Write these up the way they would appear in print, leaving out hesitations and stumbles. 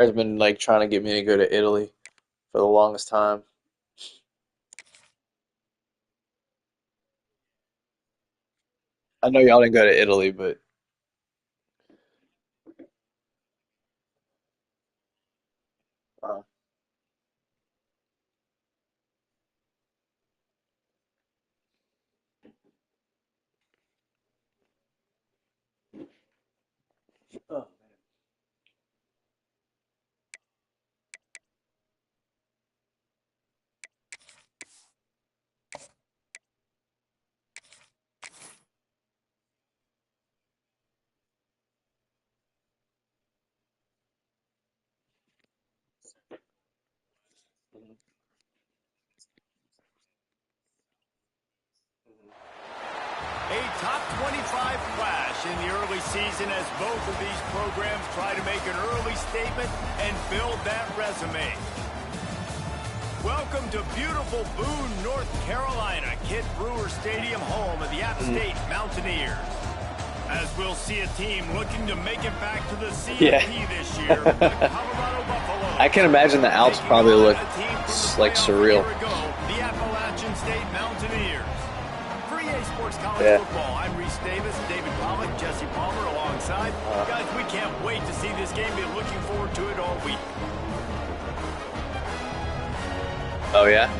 Has been like trying to get me to go to Italy for the longest time. I know y'all didn't go to Italy, but uh, oh, man. A top 25 flash in the early season as both of these programs try to make an early statement and build that resume. Welcome to beautiful Boone, North Carolina, Kit Brewer Stadium, home of the App State Mountaineers. As we'll see a team looking to make it back to the Yeah. CFP this year, the Colorado Buffaloes. I can imagine the Alps probably look like surreal. The Appalachian State Mountaineers. For EA Sports College Yeah. Football, I'm Reese Davis, David Pollock, Jesse Palmer alongside. Guys, we can't wait to see this game. Be looking forward to it all week. Oh yeah.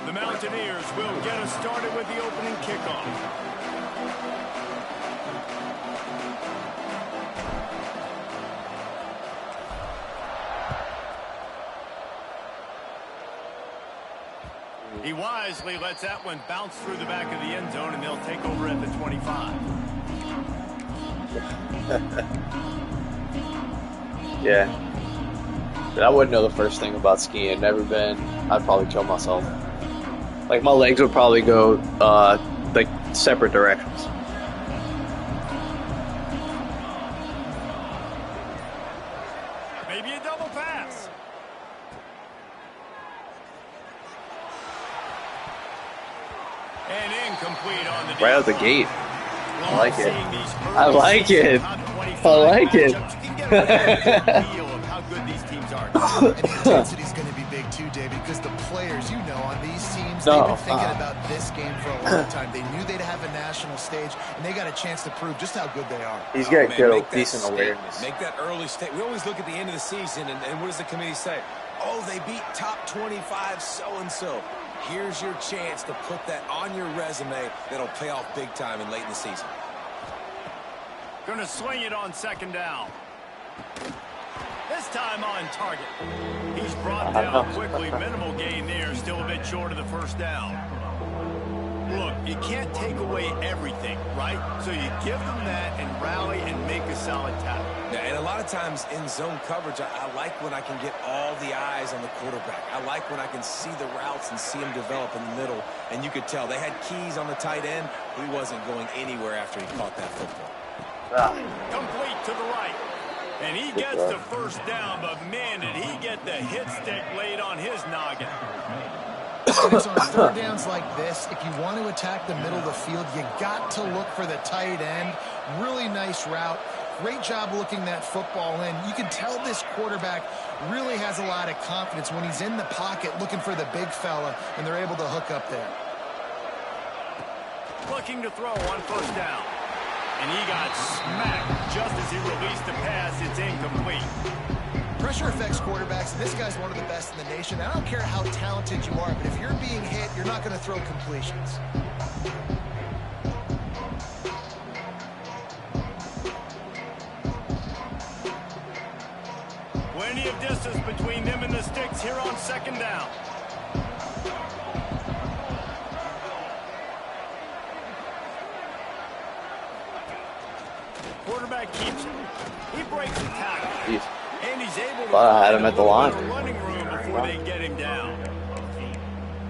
The Mountaineers will get us started with the opening kickoff. He wisely lets that one bounce through the back of the end zone, and they'll take over at the 25. Yeah. But I wouldn't know the first thing about skiing. Never been. I'd probably kill myself. Like my legs would probably go like separate directions. Maybe a double pass. And incomplete on the Right out the deep gate. ball. I like it. Seeing these I like it. top 25 I like it. matchups, you can get a real feel of how good these teams are. And the intensity's going to be big too, David, because the players, you know, on these teams, they've been thinking about this game for a long time. They knew they'd have a national stage, and they got a chance to prove just how good they are. He's got Man, good, make that decent statement. awareness. Make that early state. We always look at the end of the season, and what does the committee say? Oh, they beat top 25 so-and-so. Here's your chance to put that on your resume that'll pay off big time and late in the season. Gonna swing it on second down. This time on target. He's brought down quickly. Minimal gain there. Still a bit short of the first down. Look, you can't take away everything, right? So you give them that and rally and make a solid tackle. Yeah, and a lot of times in zone coverage, I like when I can get all the eyes on the quarterback. I like when I can see the routes and see them develop in the middle. And you could tell they had keys on the tight end. He wasn't going anywhere after he caught that football. Complete to the right. And he gets the first down, but man, did he get the hit stick laid on his noggin. And it's on third downs like this, if you want to attack the middle of the field, you got to look for the tight end. Really nice route. Great job looking that football in. You can tell this quarterback really has a lot of confidence when he's in the pocket looking for the big fella, and they're able to hook up there. Looking to throw on first down. And he got smacked just as he released the pass. It's incomplete. Pressure affects quarterbacks, and this guy's one of the best in the nation. I don't care how talented you are, but if you're being hit, you're not going to throw completions. Plenty of distance between them and the sticks here on second down. Quarterback keeps it. He breaks the tackle. Jeez. And he's able to Thought I had find him a at the little line. bit of running room before they get him down.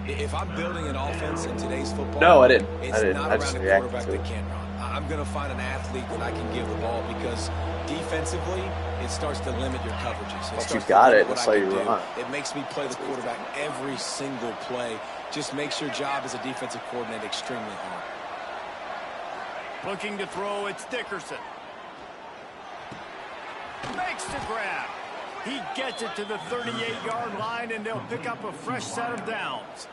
If I'm building an offense in today's football, no, I didn't. It's not I around just a reacted quarterback to that it. can run. I'm going to find an athlete that I can give the ball because defensively, it starts to limit your coverages. Once you got it, that's how you run. It makes me play the quarterback every single play. Just makes your job as a defensive coordinator extremely hard. Looking to throw, it's Dickerson. Makes the grab. He gets it to the 38-yard line, and they'll pick up a fresh set of downs.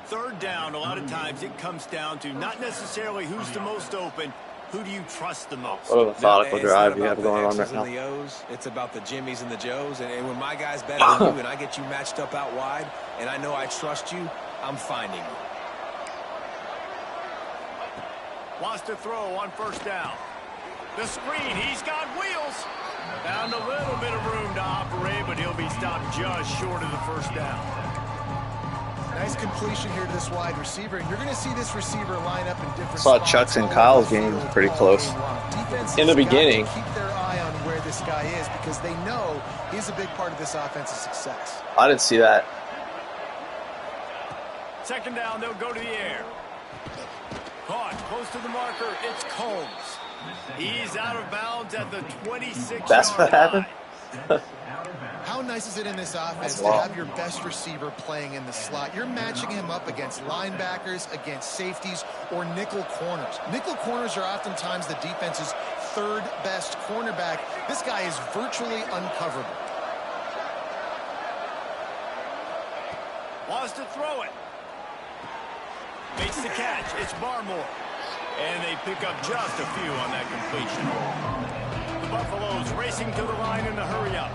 Third down, a lot of times it comes down to not necessarily who's the most open, who do you trust the most? What a methodical drive you have going on right now. It's about the Jimmies and the Joes, and when my guy's better than you and I get you matched up out wide, and I know I trust you, I'm finding you. Wants to throw on first down. The screen, he's got wheels. Found a little bit of room to operate, but he'll be stopped just short of the first down. Nice completion here to this wide receiver, and you're going to see this receiver line up in different Saw spots. Chuck's and Kyle's game pretty close. In the beginning. Keep their eye on where this guy is because they know he's a big part of this offensive success. I didn't see that. Second down, they'll go to the air. Caught close to the marker, it's Combs. He's out of bounds at the 26-yard That's what happened? How nice is it in this offense to have your best receiver playing in the slot? You're matching him up against linebackers, against safeties, or nickel corners. Nickel corners are oftentimes the defense's third best cornerback. This guy is virtually uncoverable. Wants to throw it. Makes the catch. It's Barmore. And they pick up just a few on that completion. The Buffaloes racing to the line in a hurry up.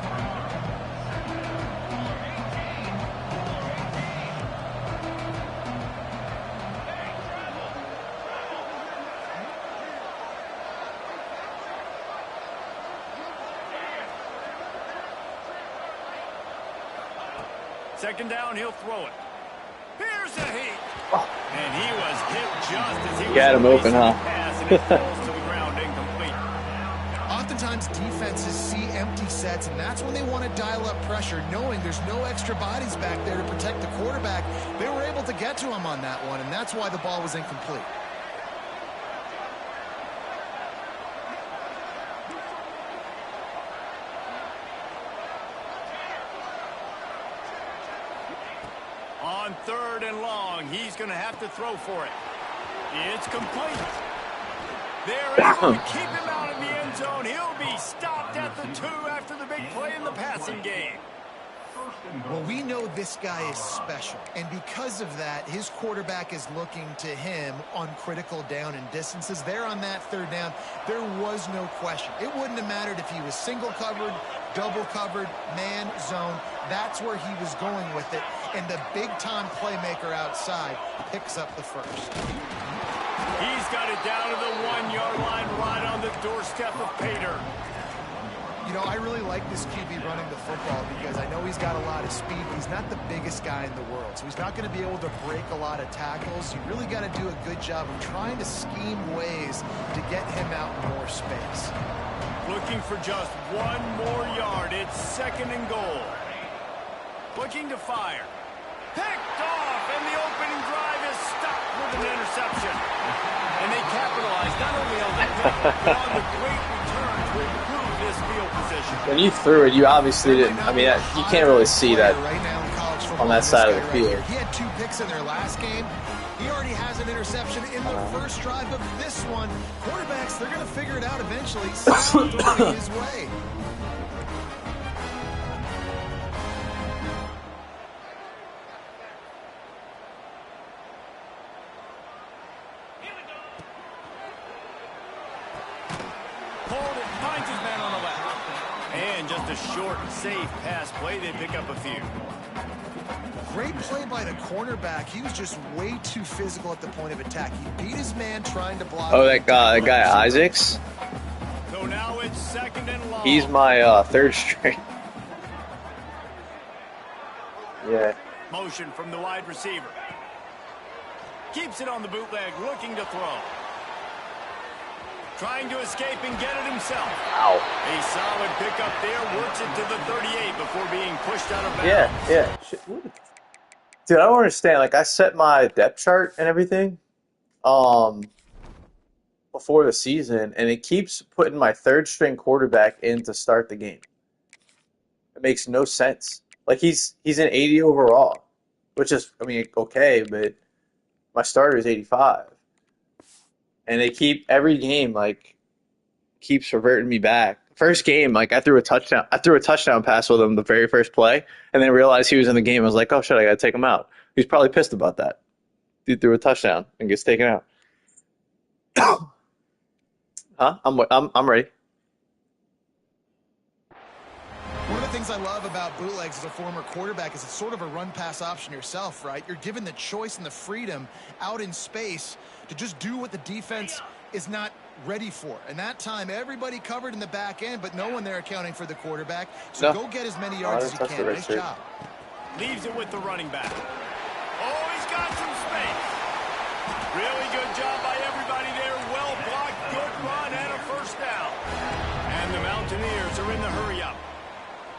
Second down, he'll throw it. Here's a heat. And he was hit just as he got him open, huh? Pass, and it falls to the ground incomplete. Oftentimes defenses see empty sets, and that's when they want to dial up pressure, knowing there's no extra bodies back there to protect the quarterback. They were able to get to him on that one, and that's why the ball was incomplete. On third and long, he's going to have to throw for it. It's complete. They're able to keep him out of the end zone. He'll be stopped at the 2 after the big play in the passing game. Well, we know this guy is special, and because of that, his quarterback is looking to him on critical down and distances. There on that third down, there was no question. It wouldn't have mattered if he was single covered, double covered, man, zone. That's where he was going with it, and the big-time playmaker outside picks up the first. He's got it down to the 1-yard line right on the doorstep of Pater. You know, I really like this QB running the football because I know he's got a lot of speed, but he's not the biggest guy in the world. So he's not going to be able to break a lot of tackles. You really got to do a good job of trying to scheme ways to get him out in more space. Looking for just 1 more yard. It's second and goal. Looking to fire. Picked off, and the opening drive is stopped with an interception. And they capitalize not only on the pick, but on the great return to improve this field position. When you threw it, you obviously didn't. I mean, you can't really see that on that side of the field. He had 2 picks in their last game. He already has an interception in the first drive of this one. Quarterbacks, they're going to figure it out eventually. Sound going his way. Finds his man on the left. And just a short, safe pass play. They pick up a few. Great play by the cornerback. He was just way too physical at the point of attack. He beat his man trying to block. Oh, that guy Isaacs? So now it's second and long. He's my third string. Yeah. Motion from the wide receiver. Keeps it on the bootleg, looking to throw. Trying to escape and get it himself. Ow. A solid pickup there. Works it to the 38 before being pushed out of bounds. Yeah. Shit. Dude, I don't understand. Like, I set my depth chart and everything um before the season, and it keeps putting my third string quarterback in to start the game. It makes no sense. Like, he's an 80 overall, which is, I mean, okay, but my starter is 85, and they keep every game like keeps reverting me back. First game, like I threw a touchdown. I threw a touchdown pass with him the very first play, and then realized he was in the game. I was like, oh shit, I gotta take him out. He's probably pissed about that. Dude threw a touchdown and gets taken out. Huh? I'm ready. One of the things I love about bootlegs as a former quarterback is it's sort of a run-pass option yourself, right? You're given the choice and the freedom out in space to just do what the defense is not ready for. And that time, everybody covered in the back end, but no one there accounting for the quarterback. So No, go get as many yards as you that's the can. right Nice shirt. job. Leaves it with the running back. Oh, he's got some space. Really good job by everybody there. Well blocked, good run, and a first down. And the Mountaineers are in the hurry-up.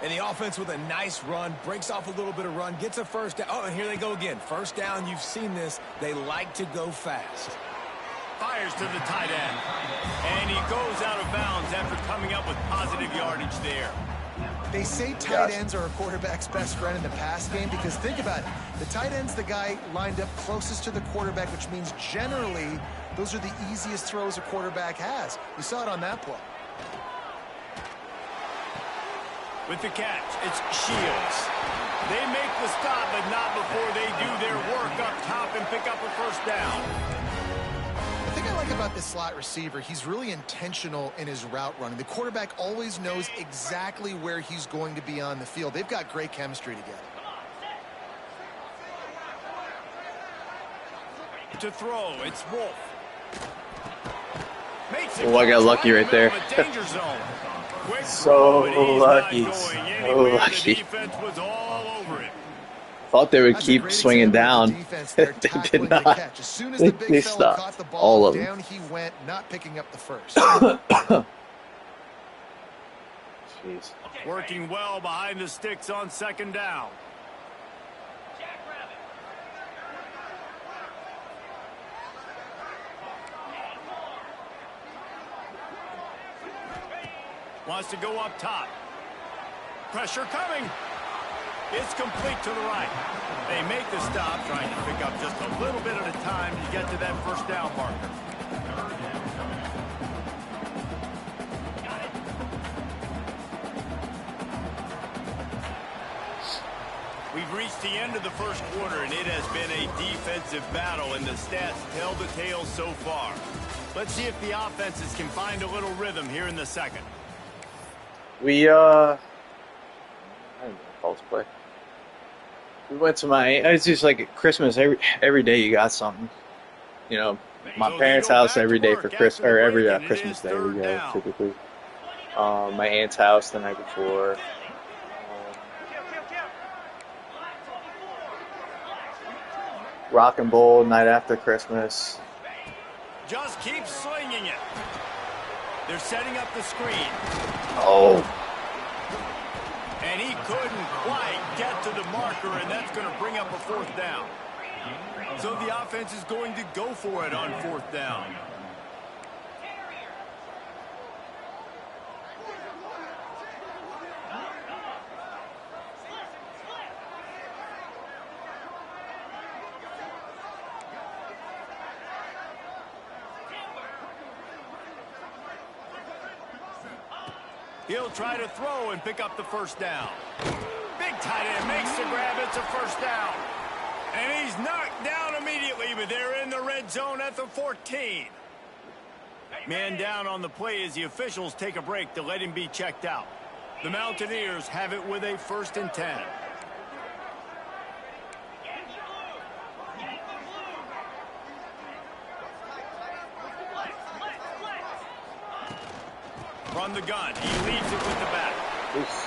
And the offense with a nice run, breaks off a little bit of run, gets a first down. Oh, and here they go again. First down, you've seen this. They like to go fast. Fires to the tight end. And he goes out of bounds after coming up with positive yardage there. They say tight ends are a quarterback's best friend in the pass game because think about it. The tight end's the guy lined up closest to the quarterback, which means generally those are the easiest throws a quarterback has. We saw it on that play. With the catch, it's Shields. They make the stop, but not before they do their work up top and pick up a first down. The thing I like about this slot receiver, he's really intentional in his route running. The quarterback always knows exactly where he's going to be on the field. They've got great chemistry together. To throw, it's Wolf. Makes it Oh, I got lucky right there. danger zone. Quick So throw, but he's lucky, not so going anywhere. lucky. The defense was all over it. Thought they would That's a keep great swinging example of down. the defense there They tackling did the not. catch. As soon as the big They fella stopped. caught the All ball, of them. down he went, not picking up the first. Jeez. Working well behind the sticks on second down. Wants to go up top. Pressure coming. It's complete to the right. They make the stop, trying to pick up just a little bit at a time to get to that first down marker. We've reached the end of the first quarter, and it has been a defensive battle, and the stats tell the tale so far. Let's see if the offenses can find a little rhythm here in the second. We I don't know false play. We went to my. It's just like Christmas. Every day you got something. You know, my So parents' they go house back every to day work for after Christmas the or every break, and it Christmas is day we third go down. typically. My aunt's house the night before. Rock and Bowl night after Christmas. Just keep slinging it. They're setting up the screen. Oh, And he couldn't quite get to the marker, and that's going to bring up a fourth down. So the offense is going to go for it on fourth down. He'll try to throw and pick up the first down. Big tight end makes the grab. It's a first down. And he's knocked down immediately, but they're in the red zone at the 14. Man down on the play as the officials take a break to let him be checked out. The Mountaineers have it with a 1st and 10. From the gun, he leads it with the back.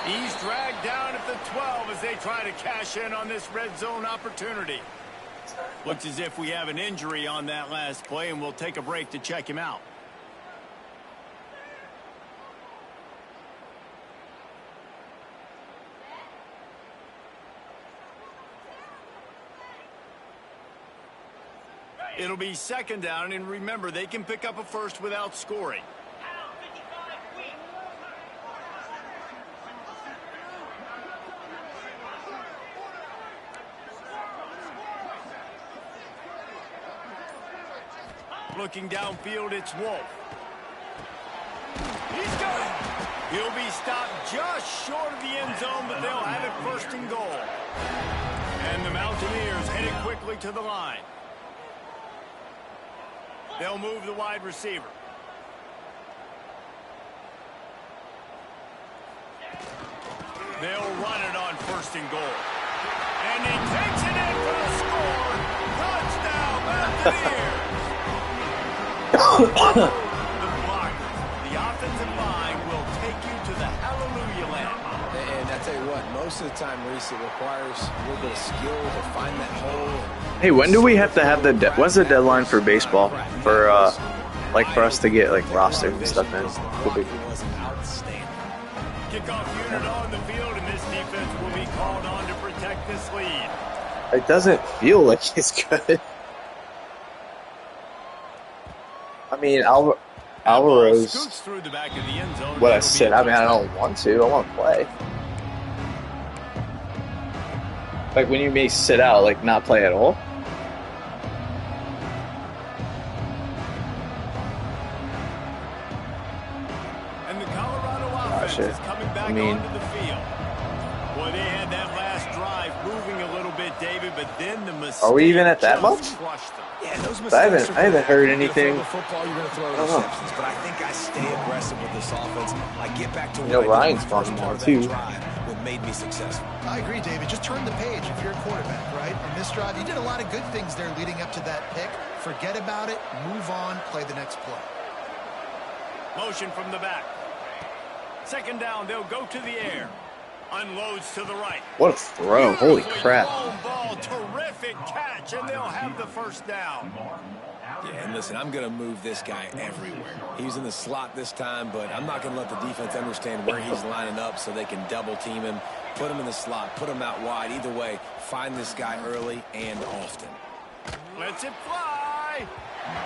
He's dragged down at the 12 as they try to cash in on this red zone opportunity. Looks as if we have an injury on that last play, and we'll take a break to check him out. It'll be second down, and remember, they can pick up a first without scoring. Looking downfield, it's Wolf. He's got it. He'll be stopped just short of the end zone, but they'll have it first and goal. And the Mountaineers headed quickly to the line. They'll move the wide receiver. They'll run it on first and goal. And he takes it in for the score. Touchdown, Mountaineers. The block. The offensive line will take you to the hallelujah land. And I tell you what, most of the time, Reese, it requires a little bit of skill to find that hole. Hey, when do we have to have the when's the deadline for baseball for like for us to get like rosters and stuff in? Kickoff unit on the field, and this defense will be called on to protect this lead. It doesn't feel like it's good. I mean, Alvaro's Scoots through the back of the end zone. what I said. I mean, I don't want to. I want to play. Like when you may sit out, like not play at all. And the Colorado offense is coming back onto the field. Boy, they had that last drive moving a little bit, David, but then the mistake. Are we even at that much? Yeah, those I haven't heard anything. Football, you're going to throw interceptions, but I think I stay aggressive with this offense. I get back to what I did on the first part of that drive. What made me successful. I agree, David. Just turn the page if you're a quarterback, right? On this drive, you did a lot of good things there leading up to that pick. Forget about it. Move on. Play the next play. Motion from the back. Second down, they'll go to the air. Unloads to the right. What a throw. Holy crap. Ball, terrific catch, and they'll have the first down. Yeah, and listen, I'm going to move this guy everywhere. He's in the slot this time, but I'm not going to let the defense understand where he's lining up so they can double team him, put him in the slot, put him out wide. Either way, find this guy early and often. Lets it fly.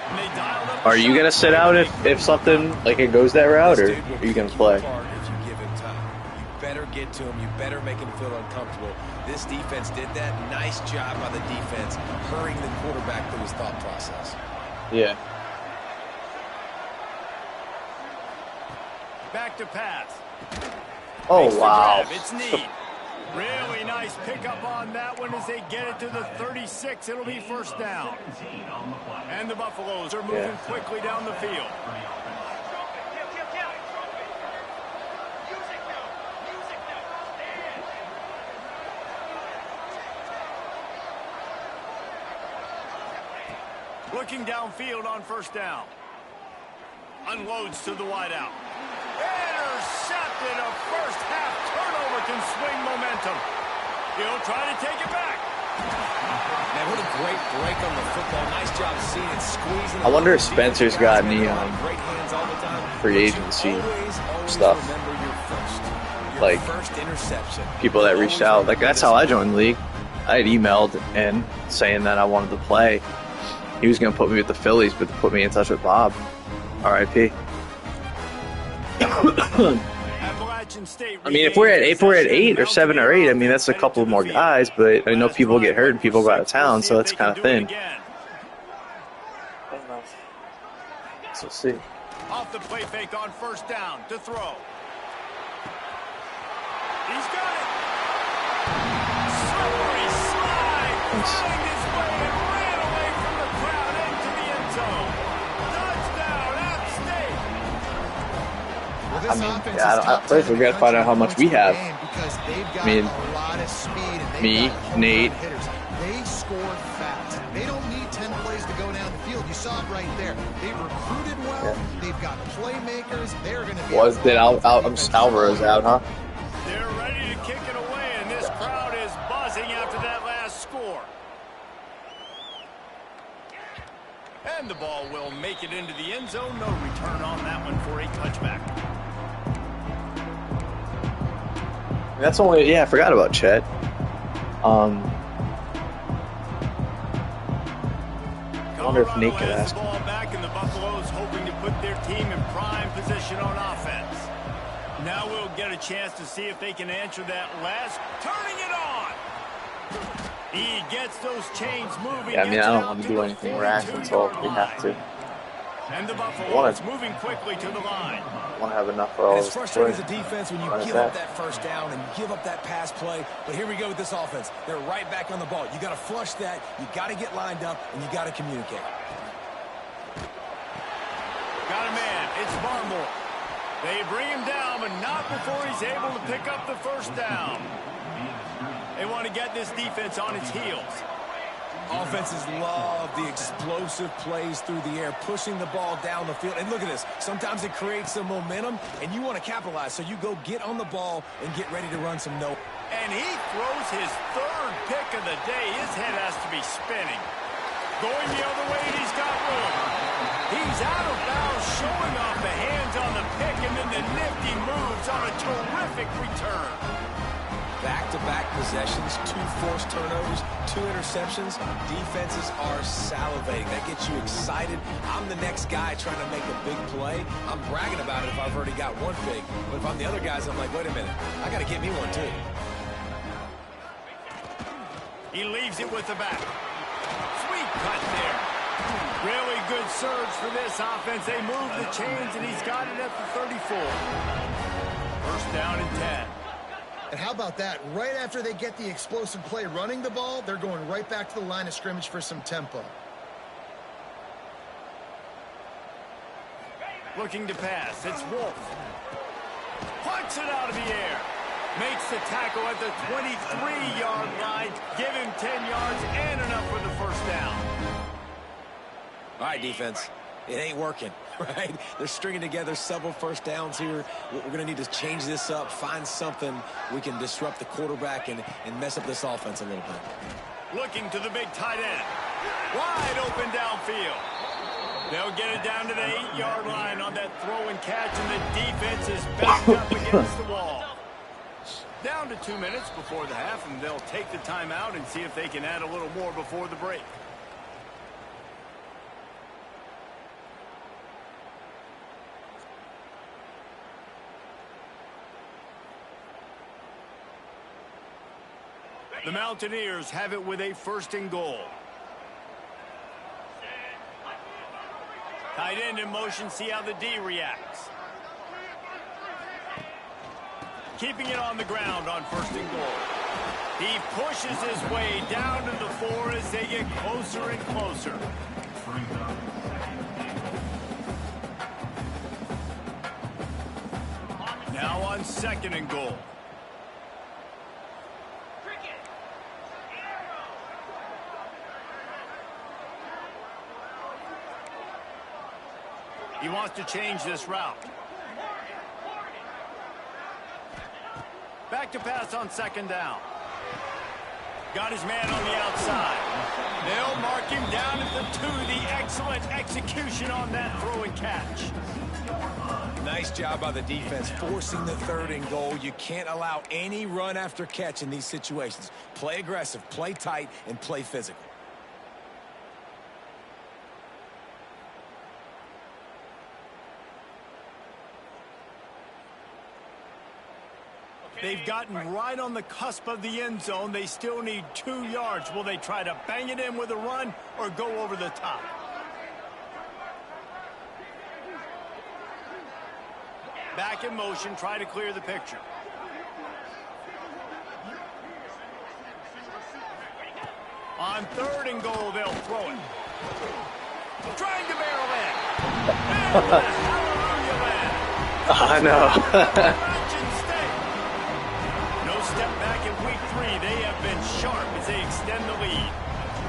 And they dialed up. Are you going to sit out if something like it goes that route, or are you going to play? Better get to him. You better make him feel uncomfortable. This defense did that. Nice job by the defense, hurrying the quarterback through his thought process. Yeah. Back to pass. Oh, wow. It's neat. Really nice pickup on that one as they get it to the 36. It'll be first down. And the Buffaloes are moving quickly down the field. Looking downfield on first down. Unloads to the wideout. Intercepted. A first half turnover can swing momentum. He'll try to take it back. Man, what a great break on the football. Nice job seeing it squeezing. I wonder if Spencer's got any free agency stuff. Like people that reached out. Like that's how I joined the league. I had emailed in saying that I wanted to play. He was going to put me with the Phillies, but to put me in touch with Bob. R.I.P. I mean, if we're at 8 or 7 or 8, I mean, that's a couple more guys, but I know people get hurt and people go out of town, so it's kind of thin. So we'll see. Off the play fake on first down to throw. He's got it. Slippery slide. Find his way and ran away from the crowd into the end zone. Touchdown, App State. Well, I mean, first we got to find out how much we have. I mean, me, Nate. They score fast. They don't need 10 plays to go down the field. You saw it right there. They've recruited well. Yeah. They've got playmakers. They're going to be. Alvaro's out, huh? They're ready to kick it away, and this crowd is buzzing after that last score. And the ball will make it into the end zone. No return on that one for a touchback. That's only, yeah, I forgot about Chet. wonder if Nate could has ask the him. ball back, and the Buffaloes hoping to put their team in prime position on offense. Now we'll get a chance to see if they can answer that last. Turning it on. He gets those chains moving. Yeah, I mean, I don't want to do anything rash until we have to. And the Buffaloes moving quickly to the line. I want to have enough for all It's this frustrating as play. a defense when you Run it give back. up that first down and give up that pass play. But here we go with this offense. They're right back on the ball. You got to flush that. You got to get lined up, and you got to communicate. Got a man. It's Barmore. They bring him down, but not before he's able to pick up the first down. They want to get this defense on its heels. Offenses love the explosive plays through the air, pushing the ball down the field. And look at this. Sometimes it creates some momentum, and you want to capitalize. So you go get on the ball and get ready to run some no. And he throws his third pick of the day. His head has to be spinning. Going the other way, and he's got room. He's out of bounds, showing off the hands on the pick, and then the nifty moves on a terrific return. Back-to-back possessions, 2 forced turnovers, 2 interceptions. Defenses are salivating. That gets you excited. I'm the next guy trying to make a big play. I'm bragging about it if I've already got one big. But if I'm the other guys, I'm like, wait a minute. I got to get me one, too. He leaves it with the back. Sweet cut there. Really good surge for this offense. They move the chains, and he's got it at the 34. First down and 10. And how about that? Right after they get the explosive play running the ball, they're going right back to the line of scrimmage for some tempo. Looking to pass. It's Wolf. Punts it out of the air. Makes the tackle at the 23-yard line. Give him 10 yards and enough for the first down. All right, defense. It ain't working, right? They're stringing together several first downs here. We're going to need to change this up, find something we can disrupt the quarterback and mess up this offense a little bit. Looking to the big tight end. Wide open downfield. They'll get it down to the 8-yard line on that throw and catch, and the defense is backed up against the wall. Down to 2 minutes before the half, and they'll take the timeout and see if they can add a little more before the break. The Mountaineers have it with a 1st and goal. Tight end in motion, see how the D reacts. Keeping it on the ground on 1st and goal. He pushes his way down to the 4 as they get closer and closer. Now on 2nd and goal. He wants to change this route. Back to pass on 2nd down. Got his man on the outside. They'll mark him down at the 2. The excellent execution on that throw and catch. Nice job by the defense forcing the 3rd and goal. You can't allow any run after catch in these situations. Play aggressive, play tight, and play physical. They've gotten right on the cusp of the end zone. They still need 2 yards. Will they try to bang it in with a run or go over the top? Back in motion, try to clear the picture. On 3rd and goal, they'll throw it. Trying to barrel in. And the hallelujah land. I know. No step back in week 3. They have been sharp as they extend the lead.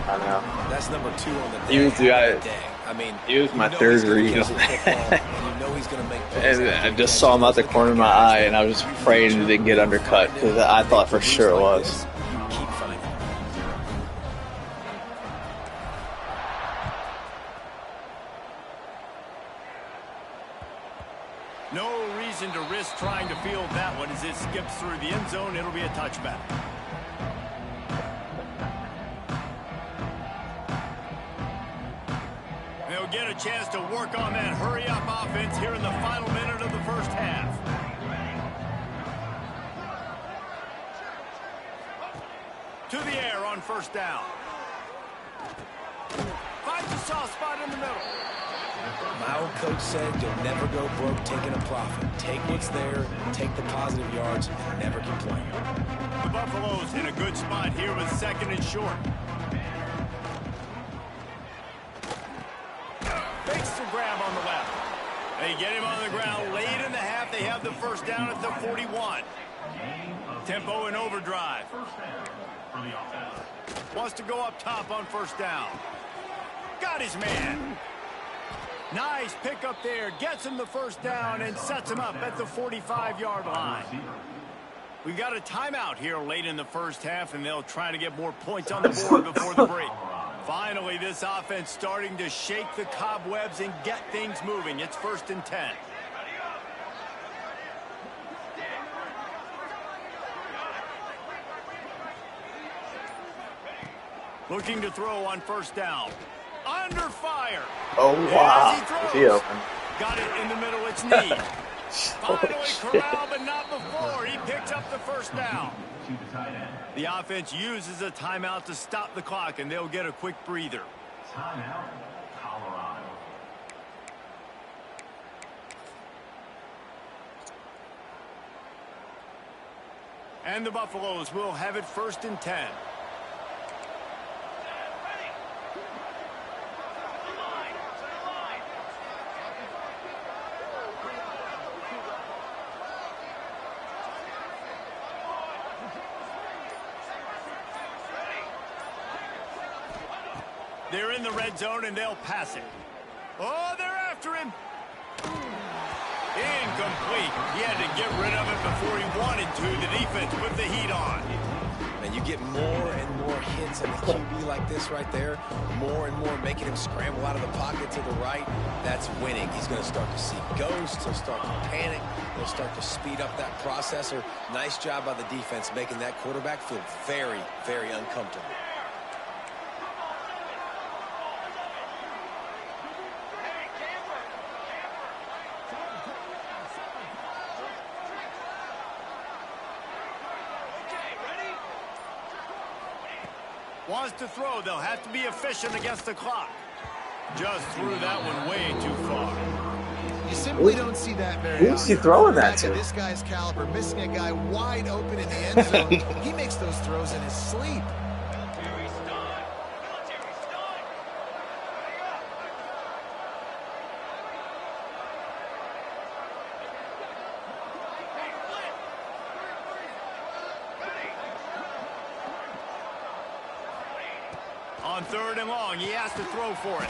I know. That's number 2 on the day. He was the guy. I mean, He was my 3rd read on that. and you know he's going to make plays. And I just saw him out the corner of my eye, and I was afraid he didn't get undercut because I thought for sure it was. Keep fighting. No reason to risk trying to field that one as it skips through the end zone. It'll be a touchback. get a chance to work on that hurry-up offense here in the final minute of the first half. To the air on first down. Finds a soft spot in the middle. My old coach said you'll never go broke taking a profit. Take what's there, take the positive yards, and never complain. The Buffaloes in a good spot here with second and short. Fakes the grab on the left. They get him on the ground late in the half. They have the first down at the 41. Tempo and overdrive. Wants to go up top on first down. Got his man. Nice pick up there. Gets him the first down and sets him up at the 45-yard line. We've got a timeout here late in the first half, and they'll try to get more points on the board before the break. Finally, this offense starting to shake the cobwebs and get things moving. It's 1st and 10. Looking to throw on first down. Under fire. Oh, wow. Is he open? Got it in the middle. It's Need. Finally corralled, but not before. He picks up the first down. The offense uses a timeout to stop the clock, and they'll get a quick breather. Timeout, Colorado. And the Buffaloes will have it 1st and 10. They're in the red zone, and they'll pass it. Oh, they're after him. Incomplete. He had to get rid of it before he wanted to. The defense put the heat on. And you get more and more hits on the QB like this right there. More and more making him scramble out of the pocket to the right. That's winning. He's going to start to see ghosts. He'll start to panic. He'll start to speed up that processor. Nice job by the defense making that quarterback feel very, very uncomfortable. Wants to throw. They'll have to be efficient against the clock. Just threw that one way too far. You simply don't see that very often. Who's he throwing that to? This guy's caliber, missing a guy wide open in the end zone. He makes those throws in his sleep. On 3rd and long, he has to throw for it.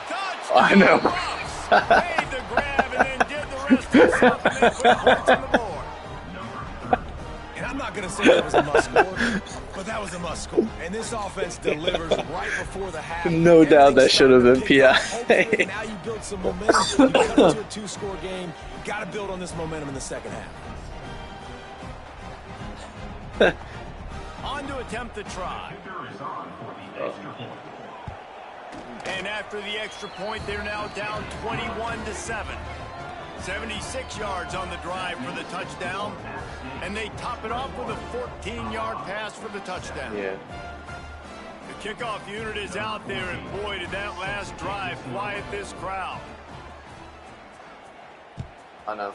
Touchdown! I know. Buffs made the grab and then did the rest himself and then put points on the board. And I'm not going to say that was a must score, but that was a must score. And this offense delivers right before the half. No doubt that should have been PI. Hopefully now you build some momentum. You cut it to a 2-score game. You got to build on this momentum in the second half. On to attempt the try. And after the extra point, they're now down 21-7. 76 yards on the drive for the touchdown. And they top it off with a 14-yard pass for the touchdown. Yeah. The kickoff unit is out there, and boy, did that last drive quiet this crowd. I know.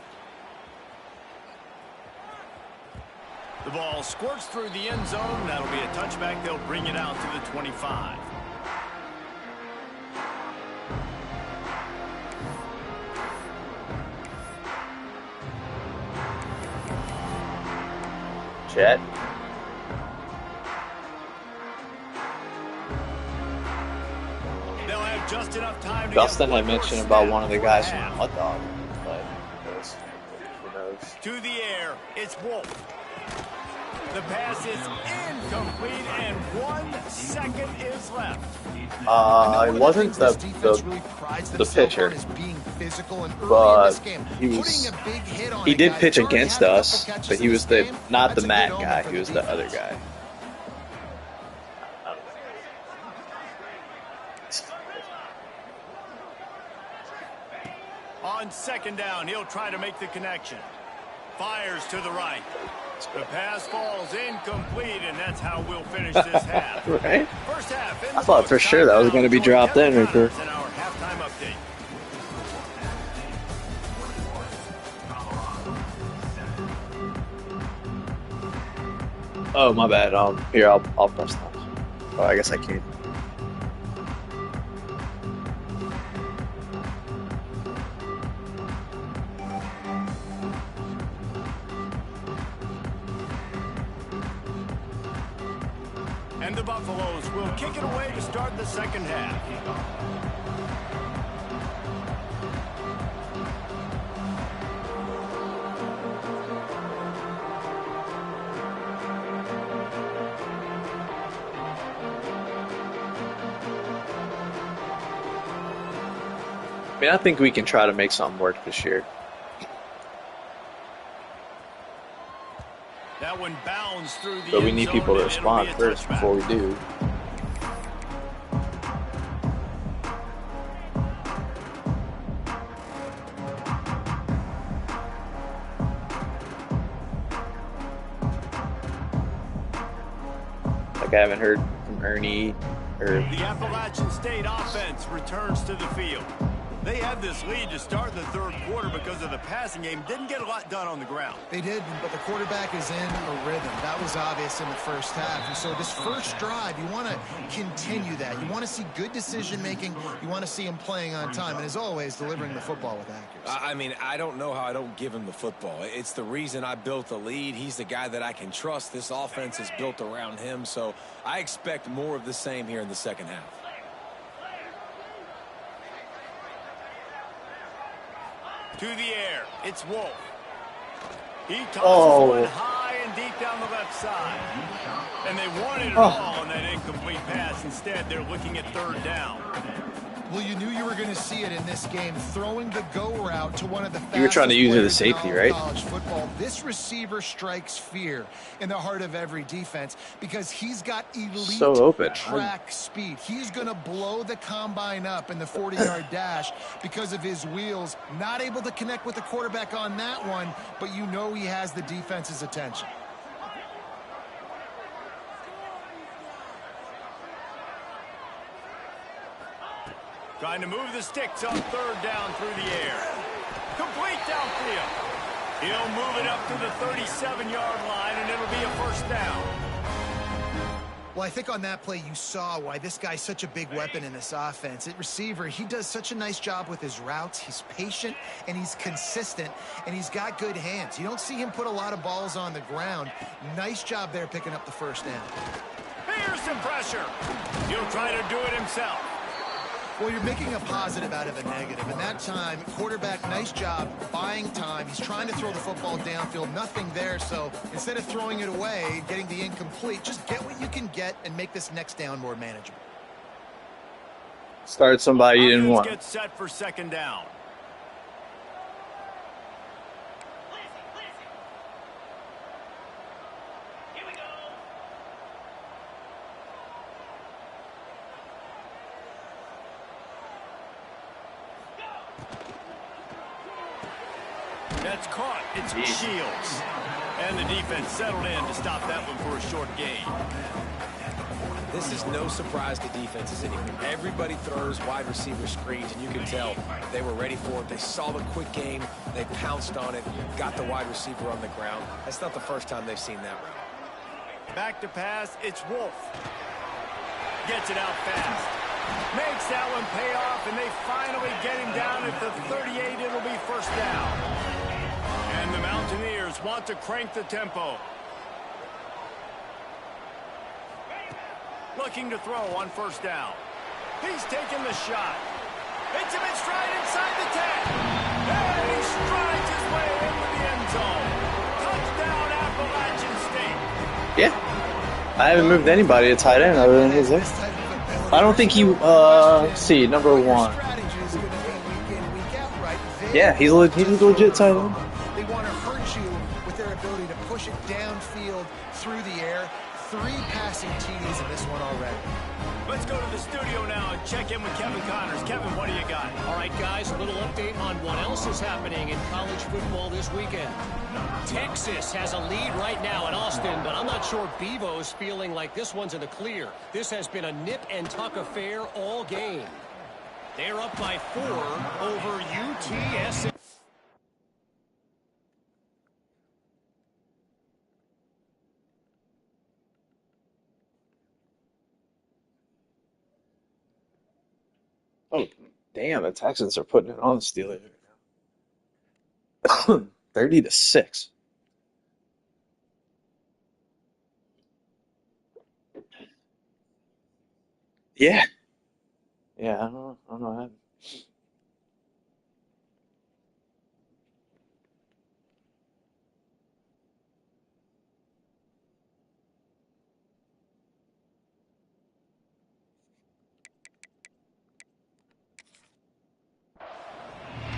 The ball squirts through the end zone. That'll be a touchback. They'll bring it out to the 25. Chet. They'll have just enough time to Dustin get had one more mentioned about snap one of the before guys half. from Hot Dog, but who knows? To the air, it's Wolf. The pass is incomplete, and 1 second is left. It wasn't the pitcher, but he did pitch against us, but he was not the Matt guy, he was the other guy. On second down, he'll try to make the connection. Fires to the right. The pass falls incomplete, and that's how we'll finish this half. Right? First half. I thought for sure that was going to be dropped in right there. In our halftime update. Oh, my bad. Here, I'll press that. Oh, I guess I can't. And the Buffaloes will kick it away to start the second half. I mean, I think we can try to make something work this year. That one bounds through the But we end need zone, people to and it'll be respond a first touchback. before we do. Like, I haven't heard from Ernie or The Appalachian State offense returns to the field. They had this lead to start the third quarter because of the passing game. Didn't get a lot done on the ground. They did, but the quarterback is in a rhythm. That was obvious in the first half. And so this first drive, you want to continue that. You want to see good decision-making. You want to see him playing on time. And as always, delivering the football with accuracy. I mean, I don't know how I don't give him the football. It's the reason I built the lead. He's the guy that I can trust. This offense is built around him. So I expect more of the same here in the second half. To the air, it's Wolf. He tosses one high and deep down the left side. And they wanted it all on that incomplete pass. Instead, they're looking at third down. Well, you knew you were going to see it in this game, throwing the go route to one of the fastest You were trying to use it as players in safety, all of right? College football. This receiver strikes fear in the heart of every defense because he's got elite So open. track speed. He's going to blow the combine up in the 40-yard dash because of his wheels. Not able to connect with the quarterback on that one, but you know he has the defense's attention. Trying to move the sticks on third down through the air. Complete downfield. He'll move it up to the 37-yard line, and it'll be a first down. Well, I think on that play you saw why this guy's such a big weapon in this offense. At receiver, he does such a nice job with his routes. He's patient, and he's consistent, and he's got good hands. You don't see him put a lot of balls on the ground. Nice job there picking up the first down. Here's some pressure. He'll try to do it himself. Well, you're making a positive out of a negative. And that time, quarterback, nice job buying time. He's trying to throw the football downfield. Nothing there. So instead of throwing it away, getting the incomplete, just get what you can get and make this next down more manageable. Start somebody you didn't Offense want. gets set for second down. That's caught. It's Shields. And the defense settled in to stop that one for a short gain. This is no surprise to defenses anymore. Everybody throws wide receiver screens, and you can tell they were ready for it. They saw the quick game. They pounced on it, got the wide receiver on the ground. That's not the first time they've seen that route. Back to pass. It's Wolf. Gets it out fast. Makes that one pay off, and they finally get him down at the 38. It'll be first down. And the Mountaineers want to crank the tempo. Looking to throw on first down. He's taking the shot. Hits him in stride inside the 10. And he strides his way into the end zone. Touchdown, Appalachian State. Yeah. I haven't moved anybody to tight end other than his. I don't think he, see, number one. Yeah, he's a legit tight end. They want to hurt you with their ability to push it downfield through the air. 3 passing TDs in this one already. Let's go to the studio now and check in with Kevin Connors. Kevin, what do you got? All right, guys, a little update on what else is happening in college football this weekend. Texas has a lead right now in Austin, but I'm not sure Bevo's feeling like this one's in the clear. This has been a nip-and-tuck affair all game. They're up by 4 over UTS. Oh, damn, the Texans are putting it on the Steelers right now. 30-6. Yeah. Yeah, I don't know how.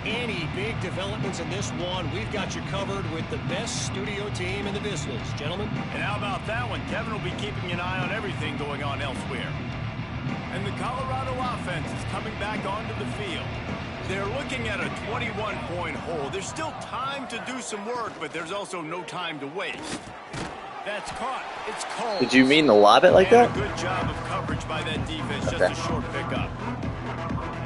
Any big developments in this one, we've got you covered with the best studio team in the business. Gentlemen? And how about that one? Kevin will be keeping an eye on everything going on elsewhere. And the Colorado offense is coming back onto the field. They're looking at a 21-point hole. There's still time to do some work, but there's also no time to waste. That's caught. It's called. Did you mean to lob it like and that? A good job of coverage by that defense. Just a short pickup.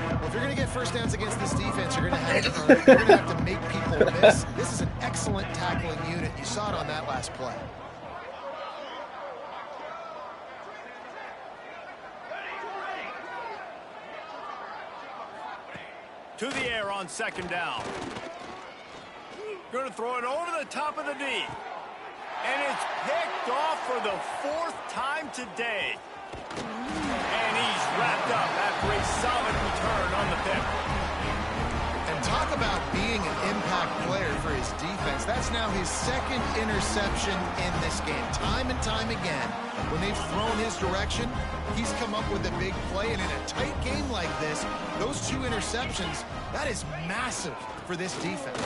Well, if you're going to get first downs against this defense, you're going to have to earn it. You're going to have to make people miss. This is an excellent tackling unit. You saw it on that last play. To the air on second down. Going to throw it over the top of the knee. And it's picked off for the 4th time today. And he's wrapped up after a solid return on the pick. And talk about being an impact player for his defense. That's now his 2nd interception in this game. Time and time again, when they've thrown his direction, he's come up with a big play. And in a tight game like this, those 2 interceptions, that is massive for this defense.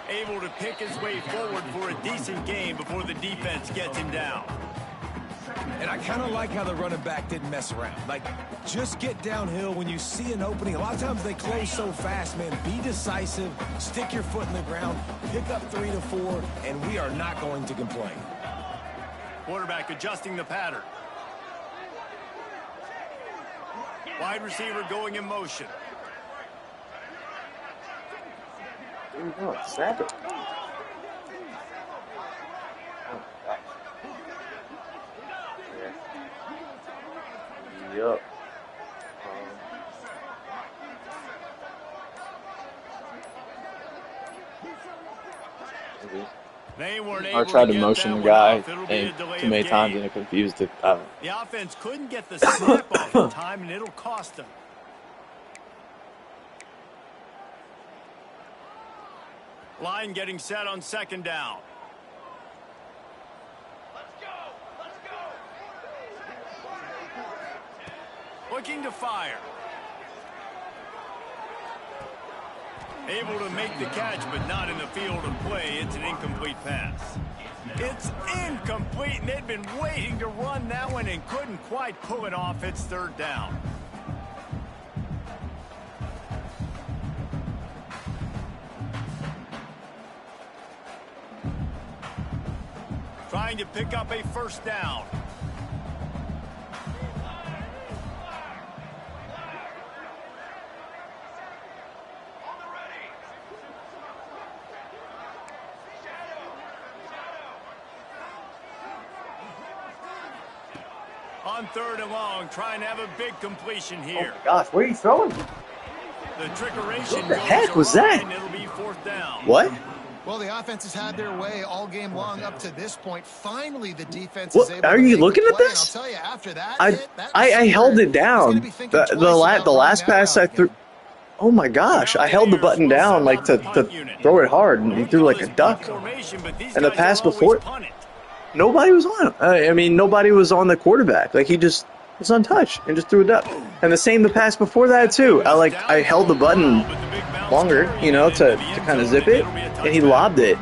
Able to pick his way forward for a decent game before the defense gets him down. And I kind of like how the running back didn't mess around. Like, just get downhill when you see an opening. A lot of times they close so fast, man. Be decisive, stick your foot in the ground, pick up 3 to 4, and we are not going to complain. Quarterback adjusting the pattern. Wide receiver going in motion. Where are you going? Snap it. Yup. They weren't I able tried to get motion that the one guy off. It'll be a and delay too of many times game. and it confused it. The offense couldn't get the snap off in time, and it'll cost them. Line getting set on second down. Looking to fire. Able to make the catch, but not in the field of play. It's an incomplete pass. It's incomplete, and they'd been waiting to run that one and couldn't quite pull it off. It's 3rd down. Trying to pick up a 1st down. On 3rd and long, trying to have a big completion here. Oh my gosh, where are you throwing? The trickeration What the goes heck was awry, that? and it'll be 4th down. What? Well, the offense has had their way all game long up to this point. Finally, the defense What, is able are to you make looking the at play, this? And I'll tell you, after that, I held it receiver down. is gonna be thinking twice The about running last that pass route I threw. again. Oh my gosh, I held the button down like to throw it hard, and he threw like a duck. And the pass before, nobody was on him. I mean, nobody was on the quarterback. Like, he just was untouched and just threw it up. And the same the pass before that too. I held the button longer, you know, to kind of zip it, and he lobbed it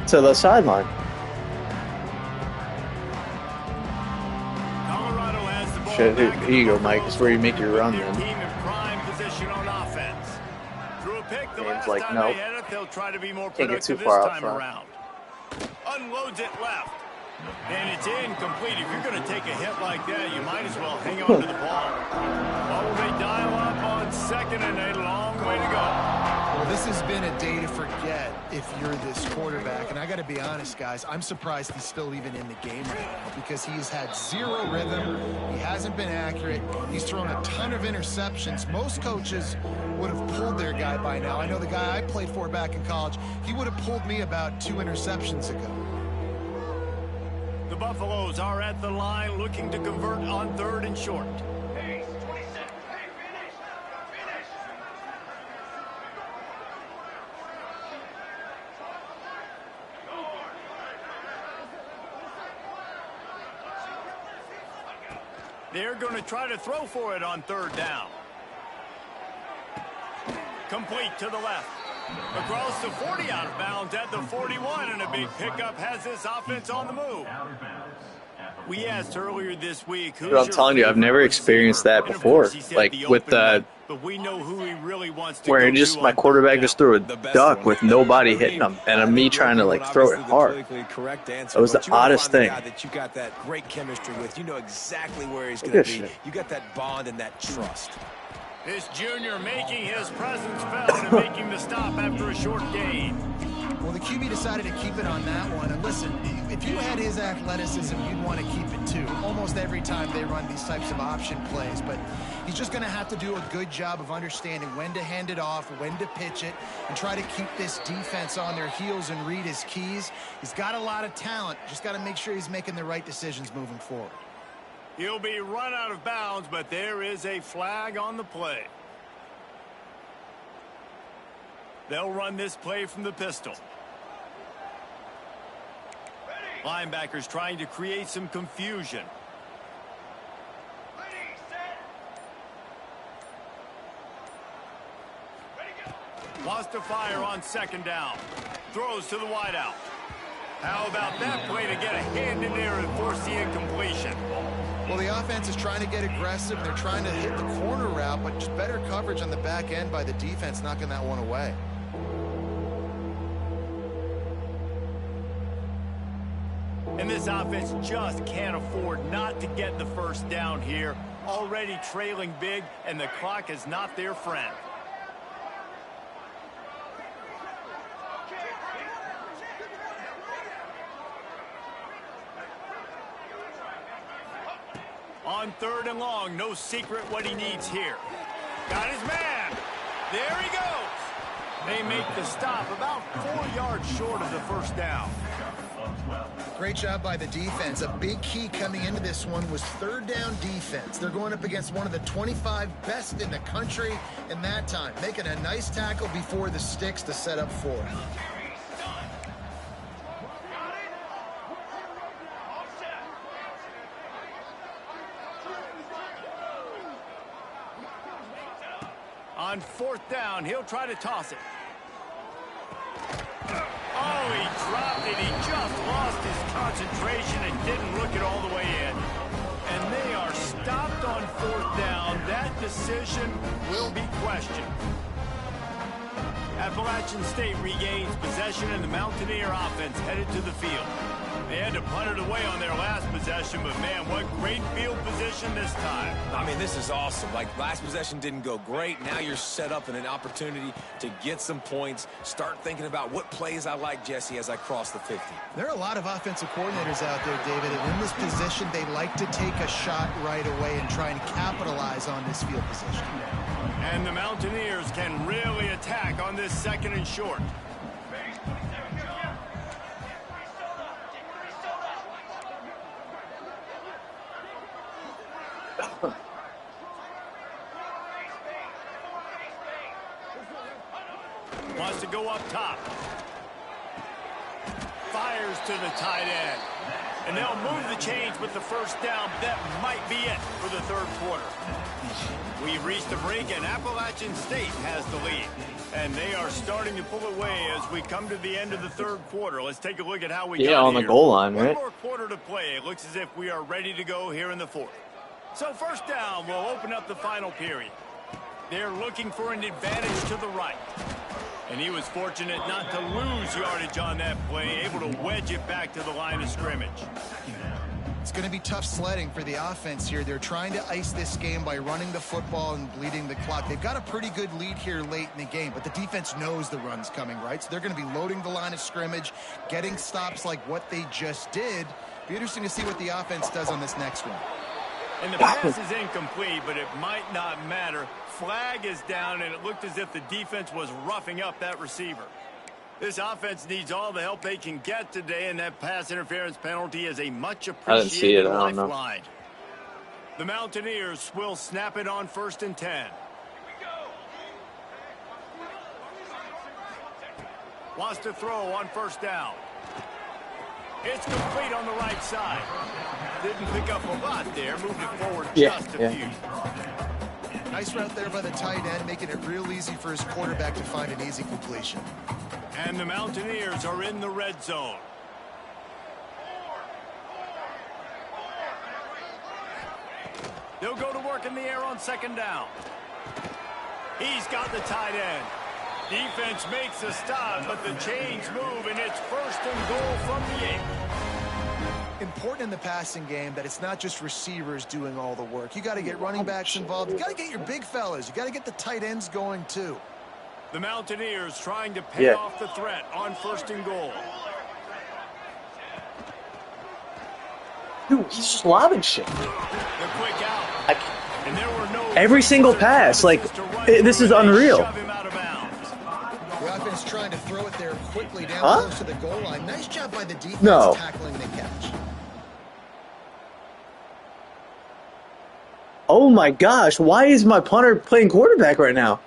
to the sideline. shit. Here you go, Mike. It's where you make your run, then. Team in prime position on offense. Through a pick the Game's last like, time nope. they had it, they'll try to be more Can't get too productive far this out time front. around. Unloads it left. And it's incomplete. If you're going to take a hit like that, you might as well hang on to the ball. Oh, they dial up on second and a long way to go. Well, this has been a day to forget if you're this quarterback. And I got to be honest, guys, I'm surprised he's still even in the game right now because he's had zero rhythm. He hasn't been accurate. He's thrown a ton of interceptions. Most coaches would have pulled their guy by now. I know the guy I played for back in college, he would have pulled me about 2 interceptions ago. The Buffaloes are at the line looking to convert on 3rd and short. They're going to try to throw for it on 3rd down. Complete to the left. Across the 40, out of bounds at the 41, and a big pickup has this offense on the move. We asked earlier this week, Dude, I'm telling you, I've never experienced that before. Like with the but we know who he really wants to where go just to my on quarterback 3rd just down. threw a duck with nobody hitting him, and me trying to like throw it hard. It was the oddest thing. That you got that great chemistry with. You know exactly where he's going Look to at be. shit. You got that bond and that trust. This junior making his presence felt and making the stop after a short gain. Well, the QB decided to keep it on that one. And listen, if you had his athleticism, you'd want to keep it too. Almost every time they run these types of option plays. But he's just going to have to do a good job of understanding when to hand it off, when to pitch it, and try to keep this defense on their heels and read his keys. He's got a lot of talent. Just got to make sure he's making the right decisions moving forward. He'll be run out of bounds, but there is a flag on the play. They'll run this play from the pistol. Linebackers trying to create some confusion. Wants to fire on 2nd down. Throws to the wideout. How about that play to get a hand in there and force the incompletion? Well, the offense is trying to get aggressive. They're trying to hit the corner route, but just better coverage on the back end by the defense, knocking that one away. And this offense just can't afford not to get the 1st down here. Already trailing big, and the clock is not their friend. On 3rd and long, no secret what he needs here. Got his man. There he goes. They make the stop about 4 yards short of the 1st down. Great job by the defense. A big key coming into this one was 3rd down defense. They're going up against one of the 25 best in the country in that time, making a nice tackle before the sticks to set up 4. On 4th down, he'll try to toss it. Oh, he dropped it. He just lost his concentration and didn't look it all the way in. And they are stopped on 4th down. That decision will be questioned. Appalachian State regains possession, and the Mountaineer offense headed to the field. They had to punt it away on their last possession, but man, what great field position this time. I mean, this is awesome. Like, last possession didn't go great. Now you're set up in an opportunity to get some points. Start thinking about what plays I like, Jesse, as I cross the 50. There are a lot of offensive coordinators out there, David, and in this position, they like to take a shot right away and try and capitalize on this field position. And the Mountaineers can really attack on this 2nd and short. Wants to go up top. Fires to the tight end. And they'll move the chains with the 1st down. That might be it for the 3rd quarter. We've reached the break, and Appalachian State has the lead. And they are starting to pull away as we come to the end of the 3rd quarter. Let's take a look at how we got on the here. goal line, right? One more quarter to play. It looks as if we are ready to go here in the 4th. So first down will open up the final period. They're looking for an advantage to the right. And he was fortunate not to lose yardage on that play, able to wedge it back to the line of scrimmage. It's going to be tough sledding for the offense here. They're trying to ice this game by running the football and bleeding the clock. They've got a pretty good lead here late in the game, but the defense knows the run's coming, right? So they're going to be loading the line of scrimmage, getting stops like what they just did. Be interesting to see what the offense does on this next one. And the pass is incomplete, but it might not matter. Flag is down, and it looked as if the defense was roughing up that receiver. This offense needs all the help they can get today, and that pass interference penalty is a much appreciated lifeline. The Mountaineers will snap it on 1st and 10. Wants to throw on 1st down. It's complete on the right side. Didn't pick up a lot there. Moved it forward just a few. Nice route there by the tight end, making it real easy for his quarterback to find an easy completion. And the Mountaineers are in the red zone. They'll go to work in the air on 2nd down. He's got the tight end. Defense makes a stop, but the chains move, and it's 1st and goal from the 8. Important in the passing game that it's not just receivers doing all the work. You got to get running backs involved. You got to get your big fellas. You got to get the tight ends going too. The Mountaineers trying to pay off the threat on 1st and goal. Dude, he's just lobbing shit. The quick out. And there were no every single pass, like, this is unreal. The offense trying to throw it there quickly down close to the goal line. Nice job by the defense tackling the catch. Oh my gosh, why is my punter playing quarterback right now?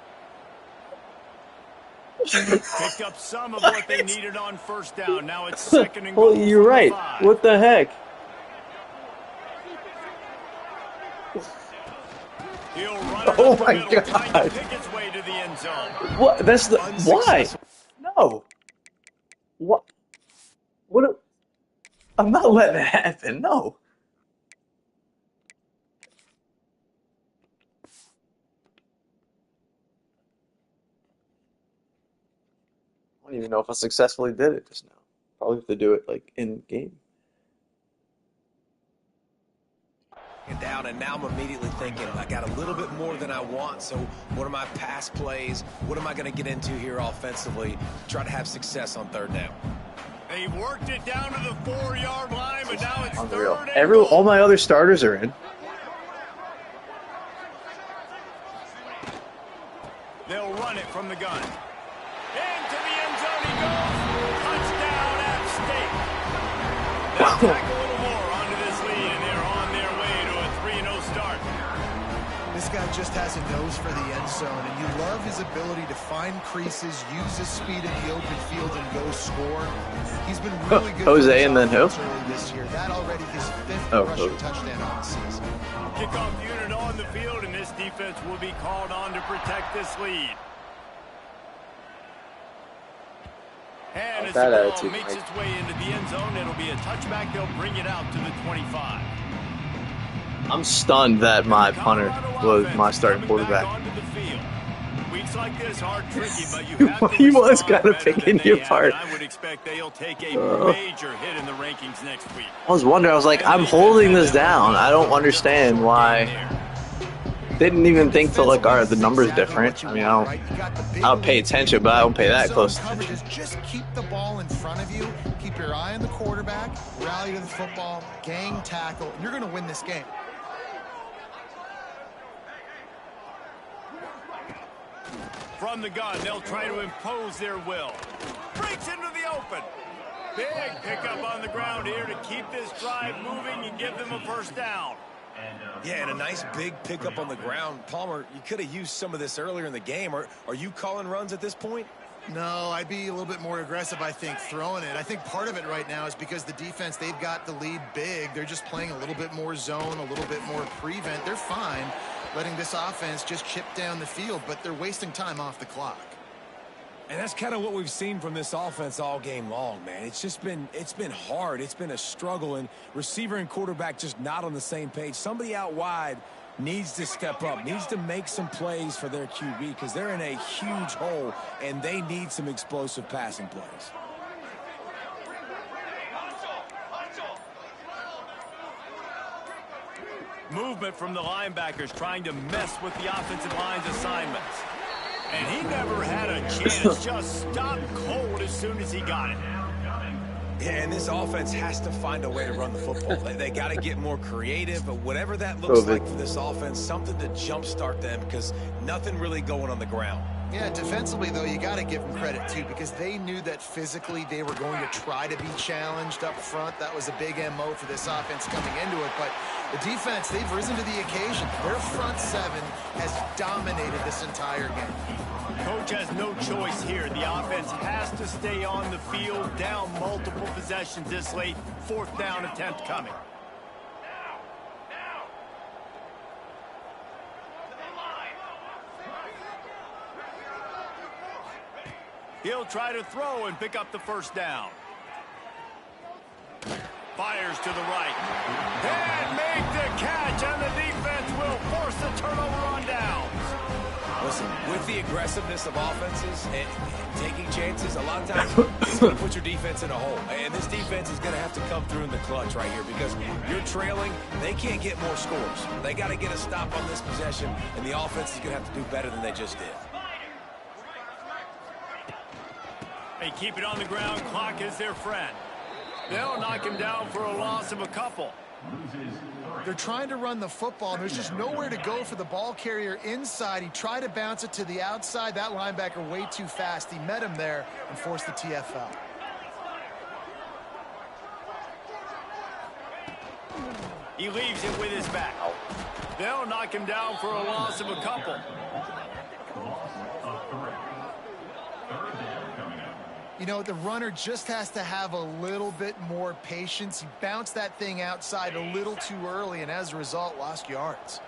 Picked up some of what they needed on 1st down. Now it's 2nd and goal. Well, you're right. What the heck? He'll run Oh my god! Pick its way to the end zone. What? That's the why? No. What? What? I'm not letting it happen. No. I don't even know if I successfully did it just now. Probably have to do it like in game. Down, and now I'm immediately thinking I got a little bit more than I want, so what are my pass plays? What am I going to get into here offensively to try to have success on 3rd down? They've worked it down to the 4-yard line, but now it's Unreal. 3rd and goal. All my other starters are in. They'll run it from the gun. Into the end zone he goes. Touchdown, App State. They'll tack a little more onto this lead, and they're on their way to a 3-0 start. This guy just has a nose for the end zone, and you love his ability to find creases, use his speed in the open field, and go score. He's been really good. Jose and then who? This year. That already his 5th rushing touchdown on the season. Kickoff unit on the field, and this defense will be called on to protect this lead. And as the ball makes its way into the end zone, it'll be a touchback. They'll bring it out to the 25. I'm stunned that my punter was my starting quarterback. Weeks like this are tricky, but you have to he was kind of picking you apart. I would expect they'll take a major hit in the rankings next week. I was wondering, I was like, I'm holding this down. I don't understand why. Didn't even think to look, the number's different. I mean, I'll pay attention, but I don't pay that close attention. Just keep the ball in front of you. Keep your eye on the quarterback. Rally to the football. Gang tackle. You're going to win this game. From the gun, they'll try to impose their will. Breaks into the open. Big pickup on the ground here to keep this drive moving and give them a 1st down. Yeah, and a nice big pickup on the ground. Palmer, you could have used some of this earlier in the game. Are you calling runs at this point? No, I'd be a little bit more aggressive, I think, throwing it. I think part of it right now is because the defense, they've got the lead big. They're just playing a little bit more zone, a little bit more prevent. They're fine letting this offense just chip down the field, but they're wasting time off the clock. And that's kind of what we've seen from this offense all game long, man. It's been hard. It's been a struggle, and receiver and quarterback just not on the same page. Somebody out wide needs to step up, needs to make some plays for their QB because they're in a huge hole, and they need some explosive passing plays. Movement from the linebackers trying to mess with the offensive line's assignments. And he never had a chance, just stopped cold as soon as he got it. Yeah, and this offense has to find a way to run the football. They got to get more creative, but whatever that looks like for this offense, something to jumpstart them because nothing really going on the ground. Yeah, defensively, though, you got to give them credit, too, because they knew that physically they were going to try to be challenged up front. That was a big MO for this offense coming into it. But the defense, they've risen to the occasion. Their front seven has dominated this entire game. Coach has no choice here. The offense has to stay on the field, down multiple possessions this late. 4th down attempt coming. He'll try to throw and pick up the 1st down. Fires to the right. And make the catch, and the defense will force the turnover on downs. Listen, with the aggressiveness of offenses and taking chances, a lot of times it's going to put your defense in a hole. And this defense is going to have to come through in the clutch right here because you're trailing. They can't get more scores. They got to get a stop on this possession, and the offense is going to have to do better than they just did. They keep it on the ground. Clock is their friend. They'll knock him down for a loss of a couple. They're trying to run the football, and there's just nowhere to go for the ball carrier inside. He tried to bounce it to the outside. That linebacker way too fast. He met him there and forced the TFL. He leaves it with his back. They'll knock him down for a loss of a couple. You know, the runner just has to have a little bit more patience. He bounced that thing outside a little too early, and as a result, lost yards.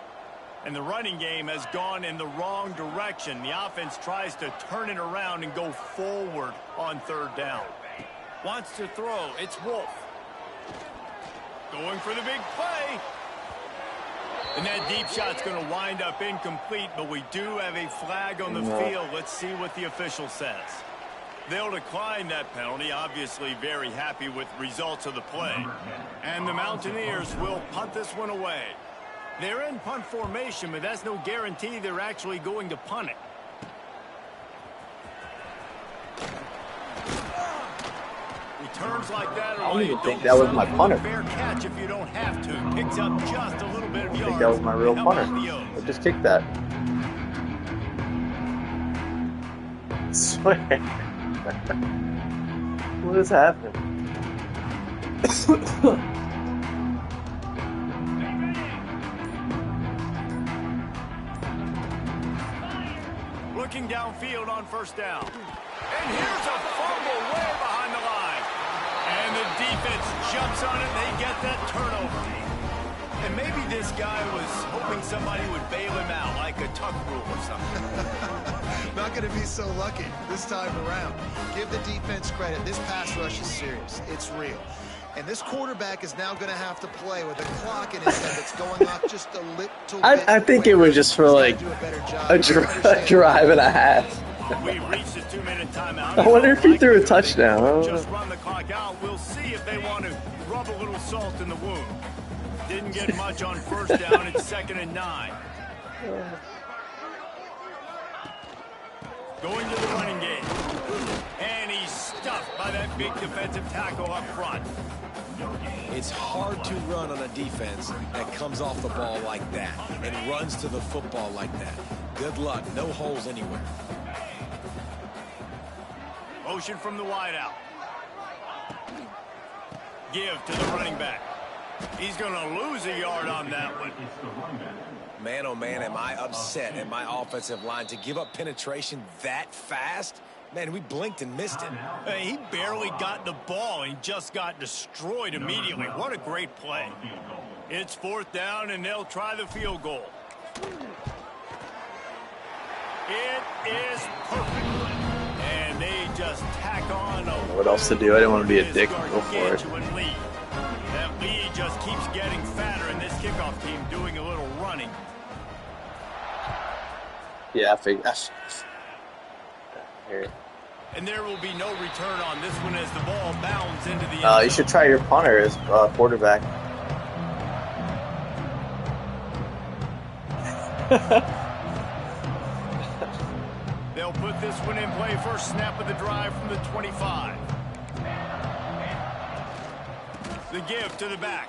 And the running game has gone in the wrong direction. The offense tries to turn it around and go forward on 3rd down. Wants to throw. It's Wolf. Going for the big play. And that deep shot's going to wind up incomplete, but we do have a flag on the field. Let's see what the official says. They'll decline that penalty, obviously very happy with results of the play. And the Mountaineers will punt this one away. They're in punt formation, but that's no guarantee they're actually going to punt it. Returns like that are I don't even think that was my punter. fair catch if you don't have to. Picks up just a little bit of yards. I think that was my real punter. I just kicked that. I swear. What is happening? Looking downfield on 1st down. And here's a fumble way behind the line. And the defense jumps on it. They get that turnover. And maybe this guy was hoping somebody would bail him out, like a tuck rule or something. Not going to be so lucky this time around. Give the defense credit. This pass rush is serious. It's real. And this quarterback is now going to have to play with a clock in his head that's going off just a little bit. I think it was just for like a drive and a half. We've reached the 2-minute timeout. I wonder if he threw a touchdown. Just run the clock out. We'll see if they want to rub a little salt in the wound. Didn't get much on 1st down. It's 2nd and 9. Going to the running game. And he's stuffed by that big defensive tackle up front. It's hard to run on a defense that comes off the ball like that and runs to the football like that. Good luck. No holes anywhere. Motion from the wideout. Give to the running back. He's going to lose a yard on that one. Man, oh man, am I upset at my offensive line to give up penetration that fast? Man, we blinked and missed it. Hey, he barely got the ball and just got destroyed immediately. What a great play. It's 4th down, and they'll try the field goal. It is perfect. And I don't know what else to do. I didn't want to be a dick and go for it. That lead just keeps getting fatter, and this kickoff team doing a little running. Yeah, I figured. Here. And there will be no return on this one as the ball bounds into the end zone. You should try your punter as quarterback. They'll put this one in play first snap of the drive from the 25. The give to the back.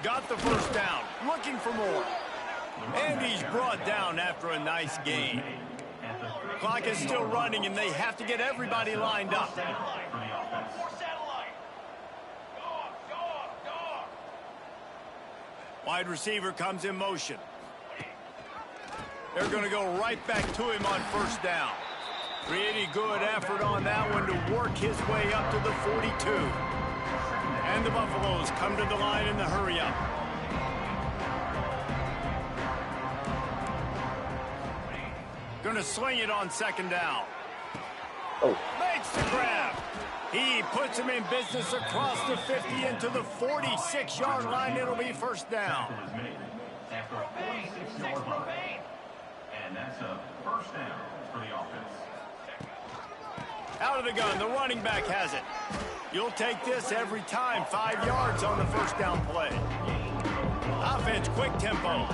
Got the first down. Looking for more. And he's brought down after a nice gain. Clock is still running, and they have to get everybody lined up. Wide receiver comes in motion. They're going to go right back to him on first down. Pretty good effort on that one to work his way up to the 42. And the Buffaloes come to the line in the hurry-up. Going to sling it on second down. Oh. Makes the grab. He puts him in business across the 50 into the 46-yard line. It'll be first down. After a 46-yard run. And that's a first down for the offense. Out of the gun, the running back has it. You'll take this every time. 5 yards on the first down play. Offense, quick tempo.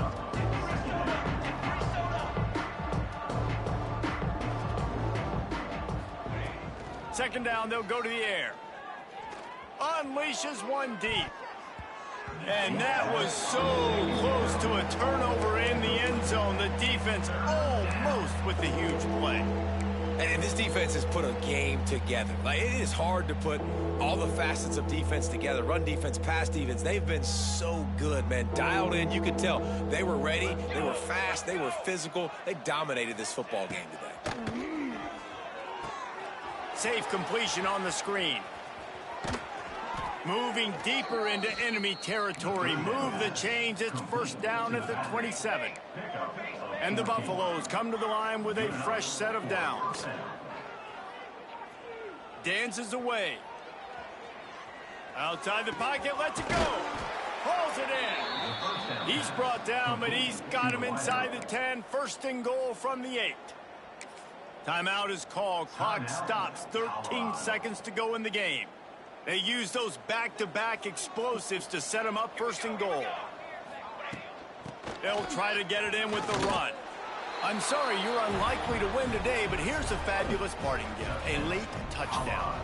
Second down, they'll go to the air. Unleashes one deep. And that was so close to a turnover in the end zone. The defense almost with the huge play. And this defense has put a game together. Like, it is hard to put all the facets of defense together. Run defense, pass defense. They've been so good, man. Dialed in. You could tell they were ready. They were fast. They were physical. They dominated this football game today. Safe completion on the screen. Moving deeper into enemy territory. Move the chains. It's first down at the 27. And the Buffaloes come to the line with a fresh set of downs. Dances away. Outside the pocket, lets it go. Hauls it in. He's brought down, but he's got him inside the 10. First and goal from the 8. Timeout is called. Clock stops. 13 seconds to go in the game. They use those back-to-back explosives to set them up first and goal. They'll try to get it in with the run. I'm sorry, you're unlikely to win today, but here's a fabulous parting gift. A late touchdown.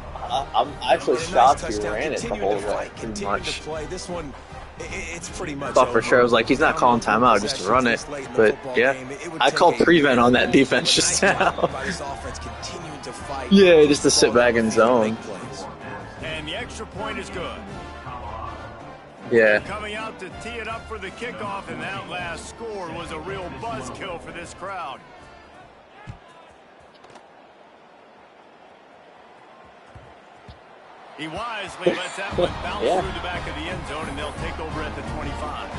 I'm actually shocked nice he ran it the whole way, pretty much. This one, it's pretty much Thought for sure. I was like, he's not calling timeout just to run it. But, yeah, I called prevent on that defense just now. Yeah, just to sit back in zone. And the extra point is good. Yeah. Coming out to tee it up for the kickoff, and that last score was a real buzzkill for this crowd. He wisely lets that one bounce through the back of the end zone, and they'll take over at the 25.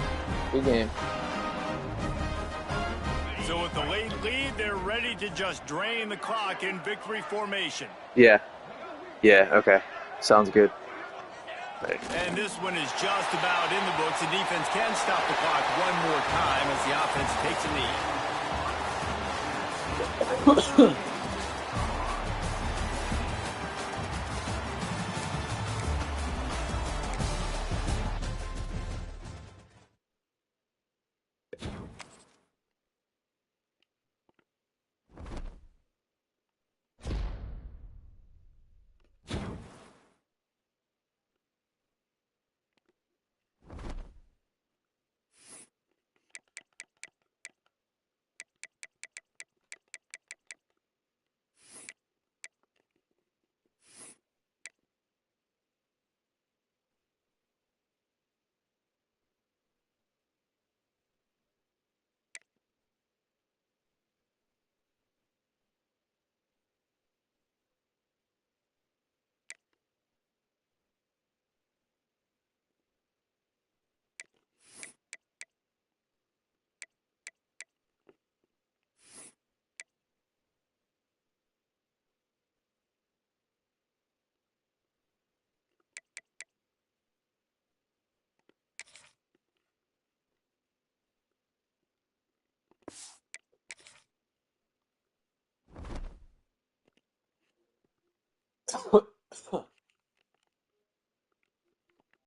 Good game. So with the late lead, they're ready to just drain the clock in victory formation. Yeah. Yeah, okay. Sounds good. And this one is just about in the books. The defense can stop the clock one more time as the offense takes a knee. All